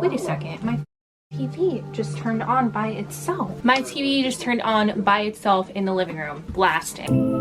Wait a second, my TV just turned on by itself. My TV just turned on by itself in the living room, blasting.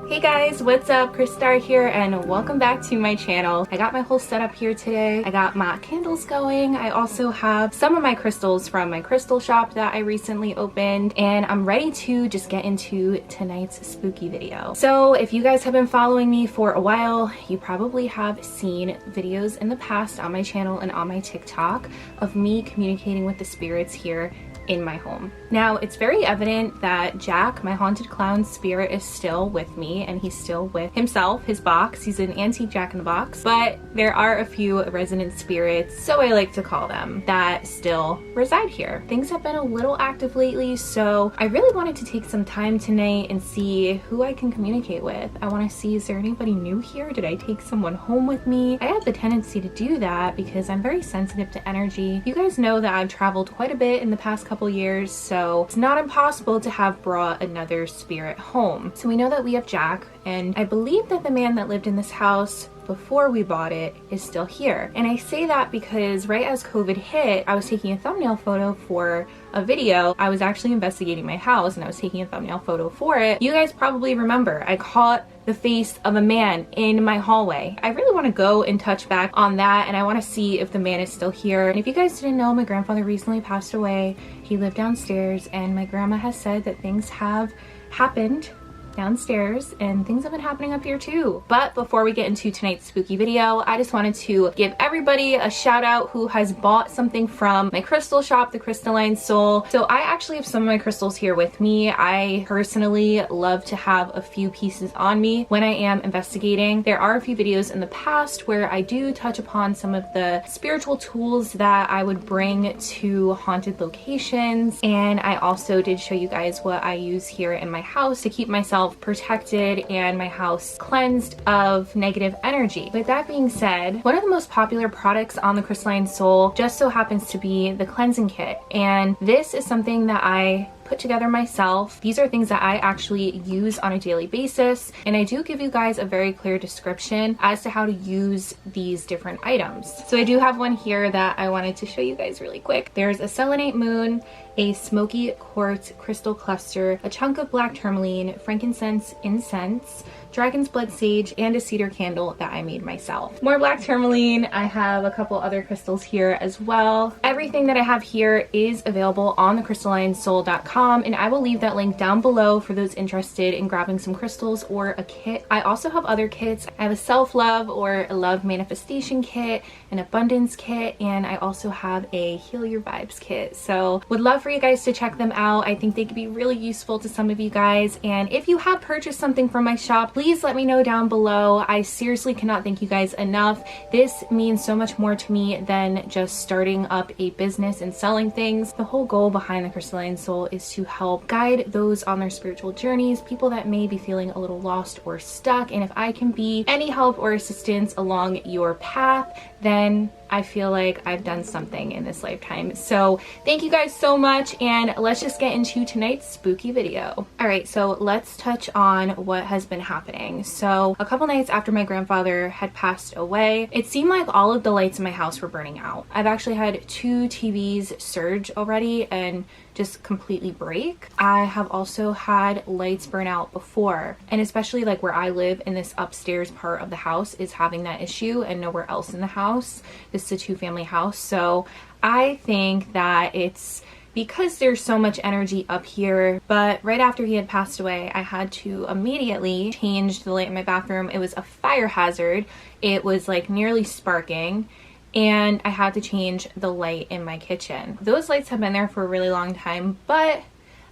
Hey guys, what's up? Kris Star here and welcome back to my channel. I got my whole setup here today. I got my candles going. I also have some of my crystals from my crystal shop that I recently opened, and I'm ready to just get into tonight's spooky video. So if you guys have been following me for a while, you probably have seen videos in the past on my channel and on my TikTok of me communicating with the spirits here in my home. Now, it's very evident that Jack, my haunted clown spirit, is still with me, and he's still with himself, his box. He's an antique Jack-in-the-Box, but there are a few resident spirits, so I like to call them, that still reside here. Things have been a little active lately, so I really wanted to take some time tonight and see who I can communicate with. I want to see, is there anybody new here? Did I take someone home with me? I have the tendency to do that because I'm very sensitive to energy. You guys know that I've traveled quite a bit in the past couple years, so it's not impossible to have brought another spirit home. So we know that we have Jack, and I believe that the man that lived in this house before we bought it is still here. And I say that because right as COVID hit, I was taking a thumbnail photo for a video. I was actually investigating my house and I was taking a thumbnail photo for it. You guys probably remember I caught the face of a man in my hallway. I really want to go and touch back on that, and I want to see if the man is still here. And if you guys didn't know, my grandfather recently passed away. He lived downstairs, and my grandma has said that things have happened downstairs and things have been happening up here too. But before we get into tonight's spooky video, I just wanted to give everybody a shout out who has bought something from my crystal shop, the Crystalline Soul. So I actually have some of my crystals here with me. I personally love to have a few pieces on me when I am investigating. There are a few videos in the past where I do touch upon some of the spiritual tools that I would bring to haunted locations, and I also did show you guys what I use here in my house to keep myself protected and my house cleansed of negative energy. With that being said, one of the most popular products on the Crystalline Soul just so happens to be the cleansing kit, and this is something that I put together myself. These are things that I actually use on a daily basis, and I do give you guys a very clear description as to how to use these different items. So I do have one here that I wanted to show you guys really quick. There's a selenite moon, a smoky quartz crystal cluster, a chunk of black tourmaline, frankincense incense, dragon's blood sage, and a cedar candle that I made myself. More black tourmaline. I have a couple other crystals here as well. Everything that I have here is available on the crystallinesoul.com, and I will leave that link down below for those interested in grabbing some crystals or a kit. I also have other kits. I have a self-love or a love manifestation kit, an abundance kit, and I also have a heal your vibes kit. So would love for you guys to check them out. I think they could be really useful to some of you guys, and if you have purchased something from my shop, please let me know down below. I seriously cannot thank you guys enough. This means so much more to me than just starting up a business and selling things. The whole goal behind the Crystalline Soul is to help guide those on their spiritual journeys, people that may be feeling a little lost or stuck, and if I can be any help or assistance along your path, then I feel like I've done something in this lifetime. So thank you guys so much, and let's just get into tonight's spooky video. All right, so let's touch on what has been happening. So a couple nights after my grandfather had passed away, it seemed like all of the lights in my house were burning out. I've actually had 2 TVs surge already and just completely break. I have also had lights burn out before, and especially like where I live in this upstairs part of the house is having that issue and nowhere else in the house. This is a 2-family house, so I think that it's because there's so much energy up here. But right after he had passed away, I had to immediately change the light in my bathroom. It was a fire hazard. It was like nearly sparking, and I had to change the light in my kitchen. Those lights have been there for a really long time, but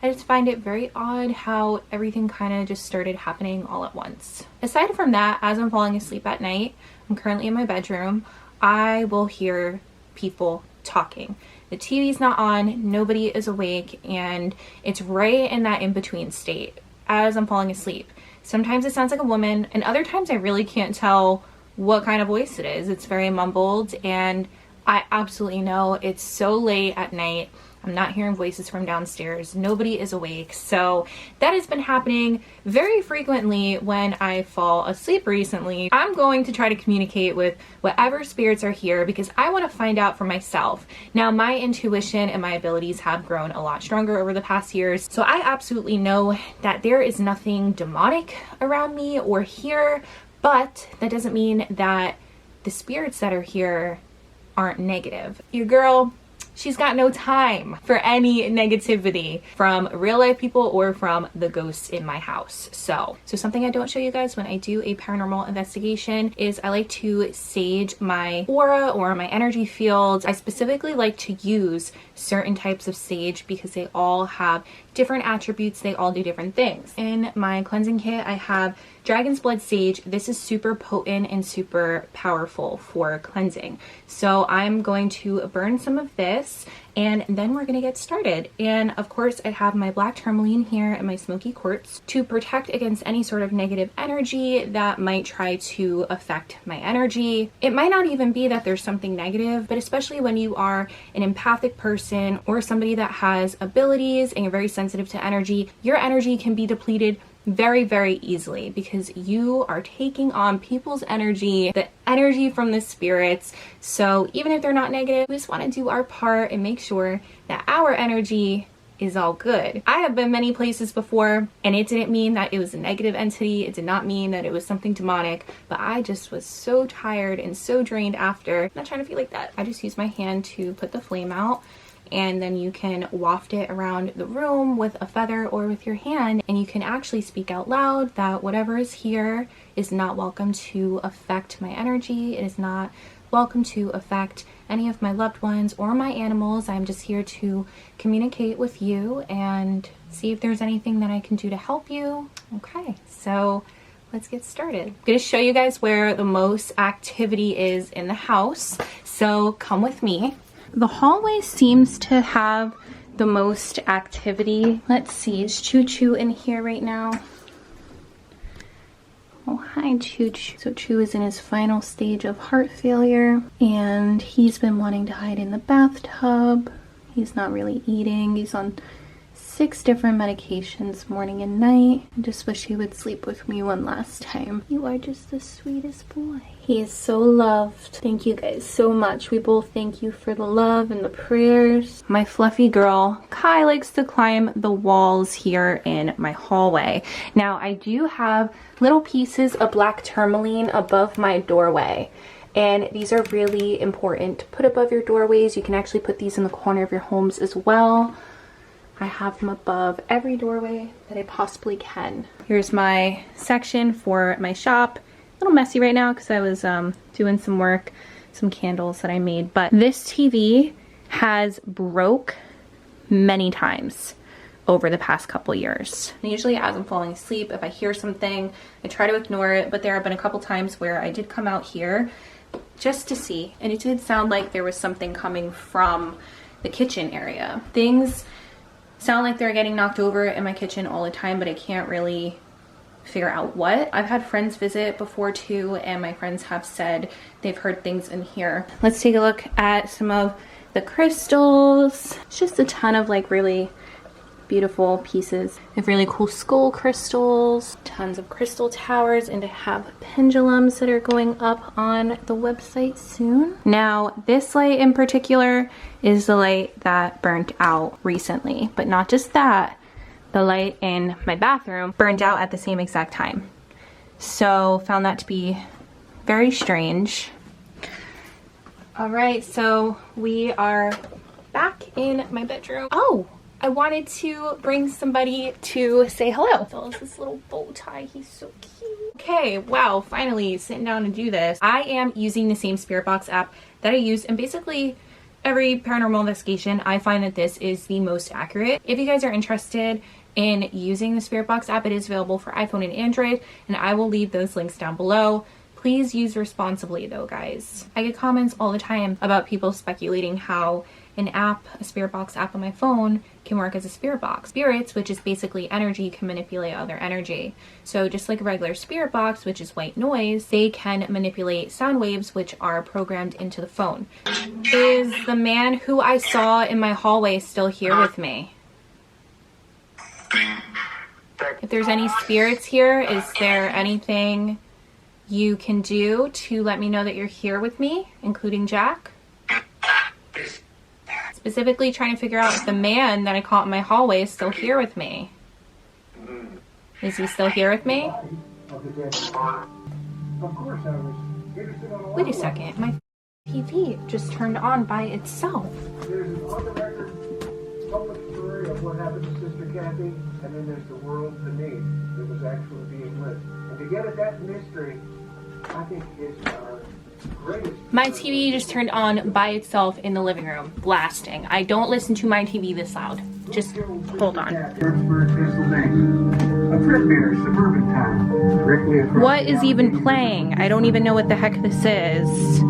I just find it very odd how everything kind of just started happening all at once. Aside from that, as I'm falling asleep at night, I'm currently in my bedroom, I will hear people talking. The TV's not on, nobody is awake, and it's right in that in-between state as I'm falling asleep. Sometimes it sounds like a woman, and other times I really can't tell what kind of voice it is. It's very mumbled, and I absolutely know it's so late at night I'm not hearing voices from downstairs. Nobody is awake. So that has been happening very frequently when I fall asleep recently. I'm going to try to communicate with whatever spirits are here because I want to find out for myself. Now, my intuition and my abilities have grown a lot stronger over the past years. So I absolutely know that there is nothing demonic around me or here, but that doesn't mean that the spirits that are here aren't negative. Your girl, she's got no time for any negativity from real life people or from the ghosts in my house. So something I don't show you guys when I do a paranormal investigation is I like to sage my aura or my energy fields. I specifically like to use certain types of sage because they all have different attributes. They all do different things. In my cleansing kit, I have Dragon's Blood Sage. This is super potent and super powerful for cleansing. So I'm going to burn some of this and then we're gonna get started. And of course I have my black tourmaline here and my smoky quartz to protect against any sort of negative energy that might try to affect my energy. It might not even be that there's something negative, but especially when you are an empathic person or somebody that has abilities and you're very sensitive to energy, your energy can be depleted very, very easily because you are taking on people's energy, the energy from the spirits. So even if they're not negative, we just want to do our part and make sure that our energy is all good. I have been many places before and it didn't mean that it was a negative entity. It did not mean that it was something demonic, but I just was so tired and so drained after. I'm not trying to feel like that. I just use my hand to put the flame out, and then you can waft it around the room with a feather or with your hand, and you can actually speak out loud that whatever is here is not welcome to affect my energy. It is not welcome to affect any of my loved ones or my animals. I'm just here to communicate with you and see if there's anything that I can do to help you. Okay, so let's get started. I'm gonna show you guys where the most activity is in the house, so come with me. The hallway seems to have the most activity. Let's see, is Choo Choo in here right now? Oh, hi Choo Choo. So Choo is in his final stage of heart failure and he's been wanting to hide in the bathtub. He's not really eating. He's on 6 different medications morning and night. I just wish he would sleep with me one last time. You are just the sweetest boy. He is so loved. Thank you guys so much. We both thank you for the love and the prayers. My fluffy girl, Kai, likes to climb the walls here in my hallway. Now, I do have little pieces of black tourmaline above my doorway. And these are really important to put above your doorways. You can actually put these in the corner of your homes as well. I have them above every doorway that I possibly can. Here's my section for my shop. A little messy right now because I was doing some work, some candles that I made. But this TV has broke many times over the past couple years. And usually as I'm falling asleep, if I hear something, I try to ignore it. But there have been a couple times where I did come out here just to see. And it did sound like there was something coming from the kitchen area. Things sound like they're getting knocked over in my kitchen all the time, but I can't really figure out what. I've had friends visit before too, and my friends have said they've heard things in here. Let's take a look at some of the crystals. It's just a ton of like really beautiful pieces. They have really cool skull crystals, tons of crystal towers, and to have pendulums that are going up on the website soon. Now, this light in particular is the light that burnt out recently, but not just that, the light in my bathroom burned out at the same exact time. So found that to be very strange. All right, so we are back in my bedroom. Oh, I wanted to bring somebody to say hello. So this little bow tie, he's so cute. Okay, wow, finally sitting down to do this. I am using the same Spirit Box app that I use in basically every paranormal investigation. I find that this is the most accurate. If you guys are interested in using the Spirit Box app, it is available for iPhone and Android, and I will leave those links down below. Please use responsibly though, guys. I get comments all the time about people speculating how an app, a spirit box app on my phone, can work as a spirit box. Spirits, which is basically energy, can manipulate other energy. So just like a regular spirit box, which is white noise, they can manipulate sound waves, which are programmed into the phone. Is the man who I saw in my hallway still here with me? If there's any spirits here, is there anything you can do to let me know that you're here with me, including Jack? Specifically trying to figure out if the man that I caught in my hallway is still here with me. Is he still here with me? Wait a second, my TV just turned on by itself. There's an on-the-record public story of what happened to Sister Kathy, and then there's the world beneath that was actually being lit. And to get at that mystery, I think is our greatest... My TV just turned on by itself in the living room, blasting. I don't listen to my TV this loud. Just hold on. What is even playing? I don't even know what the heck this is.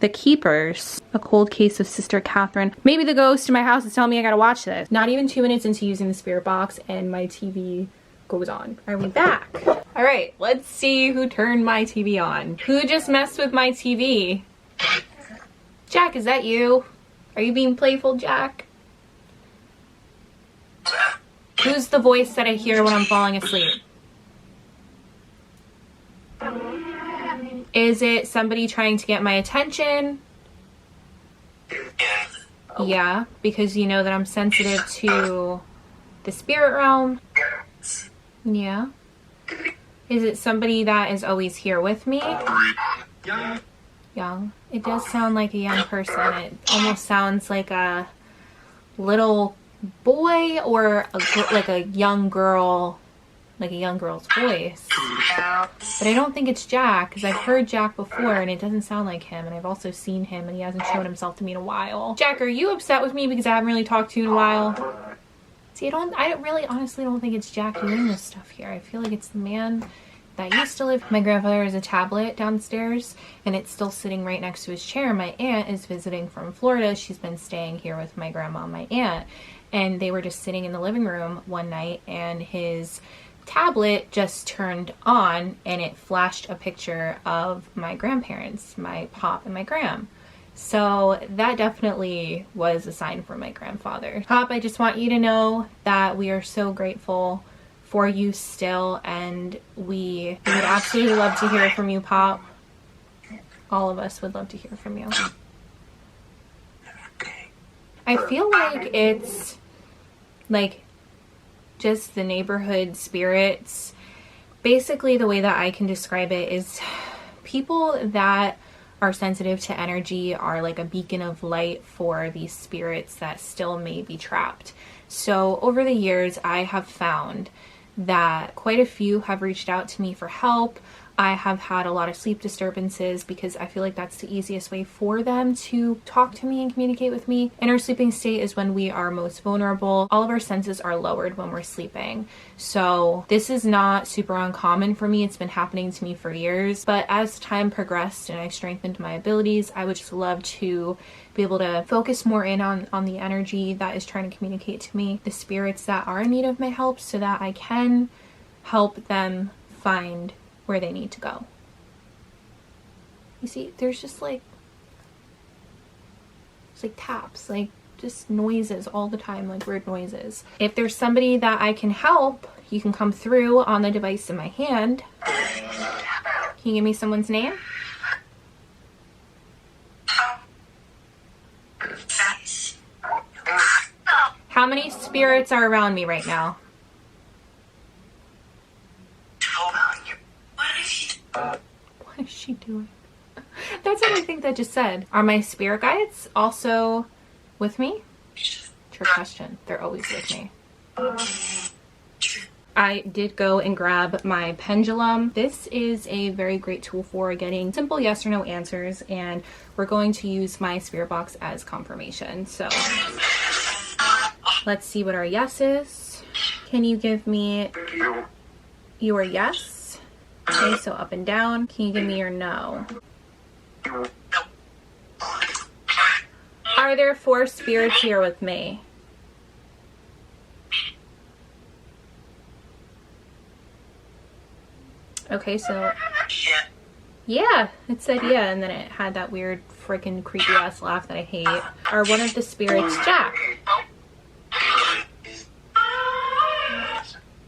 The Keepers, a cold case of Sister Catherine. Maybe the ghost in my house is telling me I gotta watch this. Not even 2 minutes into using the spirit box and my TV goes on. Are we back? All right, let's see who turned my TV on. Who just messed with my TV? Jack, is that you? Are you being playful, Jack? Who's the voice that I hear when I'm falling asleep? Is it somebody trying to get my attention? Yeah, because you know that I'm sensitive to the spirit realm. Yeah. Is it somebody that is always here with me? Young. It does sound like a young person. It almost sounds like a little boy or like a young girl, like a young girl's voice. But I don't think it's Jack, because I've heard Jack before and it doesn't sound like him, and I've also seen him and he hasn't shown himself to me in a while. Jack, are you upset with me because I haven't really talked to you in a while? See, I really honestly don't think it's Jack doing this stuff here. I feel like it's the man that used to live. My grandfather has a tablet downstairs and it's still sitting right next to his chair. My aunt is visiting from Florida. She's been staying here with my grandma and my aunt, and they were just sitting in the living room one night and his tablet just turned on and it flashed a picture of my grandparents, my pop and my gram. So that definitely was a sign from my grandfather. Pop, I just want you to know that we are so grateful for you still, and we would absolutely love to hear from you, Pop. All of us would love to hear from you. I feel like it's like just the neighborhood spirits. Basically, the way that I can describe it is people that are sensitive to energy are like a beacon of light for these spirits that still may be trapped. So over the years, I have found that quite a few have reached out to me for help. I have had a lot of sleep disturbances because I feel like that's the easiest way for them to talk to me and communicate with me. In our sleeping state is when we are most vulnerable. All of our senses are lowered when we're sleeping. So this is not super uncommon for me. It's been happening to me for years. But as time progressed and I strengthened my abilities, I would just love to be able to focus more in on the energy that is trying to communicate to me, the spirits that are in need of my help, so that I can help them find where they need to go. You see, there's just like, it's like taps, like just noises all the time, like weird noises. If there's somebody that I can help, you can come through on the device in my hand. Can you give me someone's name? How many spirits are around me right now? What is she doing? That's what I think that just said. Are my spirit guides also with me? Trick question. They're always with me. I did go and grab my pendulum. This is a very great tool for getting simple yes or no answers, and we're going to use my spirit box as confirmation. So let's see what our yes is. Can you give me your yes? Okay, so up and down. Can you give me your no? Are there 4 spirits here with me? Okay, so yeah, it said yeah, and then it had that weird freaking creepy ass laugh that I hate. Are one of the spirits Jack?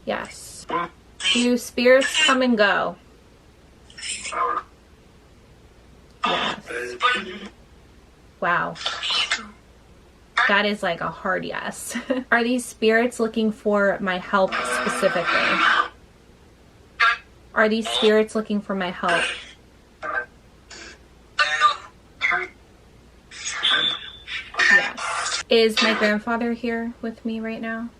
Yes. Do spirits come and go? Yes. Wow. That is like a hard yes. Are these spirits looking for my help specifically? Are these spirits looking for my help? Yes. Is my grandfather here with me right now?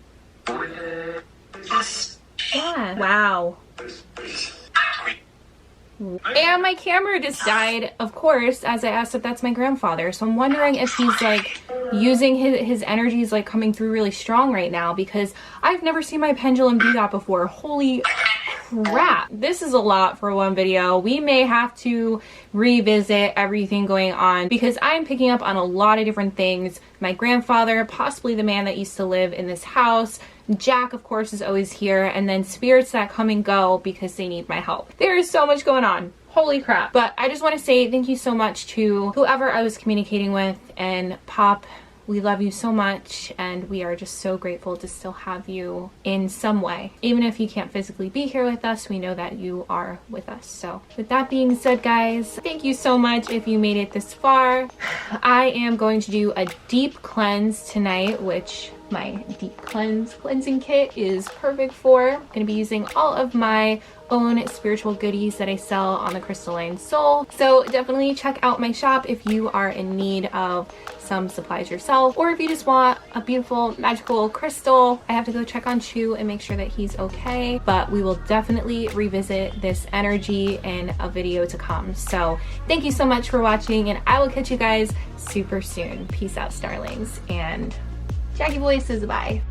Yeah. Wow. And my camera just died, of course, as I asked if that's my grandfather. So I'm wondering if he's like using his energies like coming through really strong right now, because I've never seen my pendulum do that before. Holy crap. This is a lot for one video. We may have to revisit everything going on because I'm picking up on a lot of different things. My grandfather, possibly the man that used to live in this house. Jack, of course, is always here, and then spirits that come and go because they need my help. There is so much going on. Holy crap. But I just want to say thank you so much to whoever I was communicating with, and Pop, we love you so much, and we are just so grateful to still have you in some way. Even if you can't physically be here with us, we know that you are with us. So with that being said, guys, thank you so much if you made it this far. I am going to do a deep cleanse tonight, which my deep cleansing kit is perfect for. I'm going to be using all of my own spiritual goodies that I sell on the Crystalline Soul. So definitely check out my shop if you are in need of some supplies yourself, or if you just want a beautiful magical crystal. I have to go check on Chu and make sure that he's okay, but we will definitely revisit this energy in a video to come. So thank you so much for watching, and I will catch you guys super soon. Peace out, starlings, and Jackie Boy says bye.